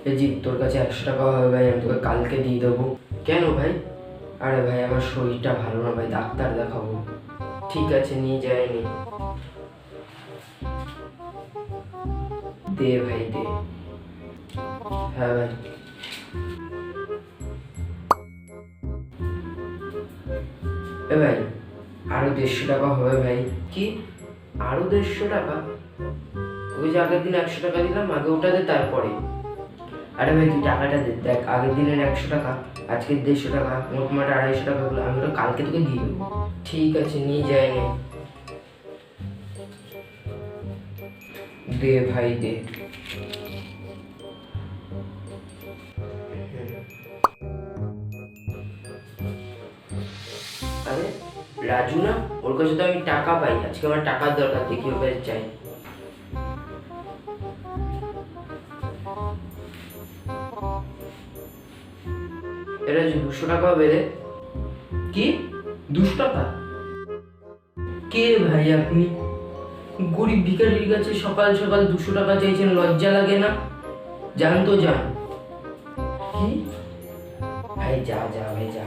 এই জি তোর কাছে 100 টাকা হবে ভাই, আমি তোকে কালকে দিয়ে দেবো। কেন ভাই? আরে ভাই আমার শরীরটা ভালো না ভাই, ডাক্তার দেখাবো। ঠিক আছে নিয়ে যায়নি, দে ভাই দে। হ্যাঁ ভাই। এ ভাই আরো 150 টাকা হবে ভাই। কি আরো 150 টাকা? ওই যে আগের দিন 100 টাকা দিলাম, আগে ওটা দে তারপরে। আরে ভাই তুই টাকাটা দে, দেখ আগের দিনের 100 টাকা, আজকের 150 টাকা, মোটমাট 250 টাকা হলো। আমি ওটা কালকে তোকে দিয়ে দেবো। ঠিক আছে নিয়ে যায়নি, দে ভাই দে। আরে রাজু না, ওর কাছে তো আমি টাকা পাই, আজকে আমার টাকার দরকার, দেখি ওর কাছে চাই। এ রাজু 200 টাকা বেড়ে। কি 200 টাকা? কে ভাই আপনি? গরিব ভিখারির কাছে সকাল সকাল 200 টাকা চাইছেন, লজ্জা লাগে না? যান তো যান। কি ভাই, যা যা ভাই যা।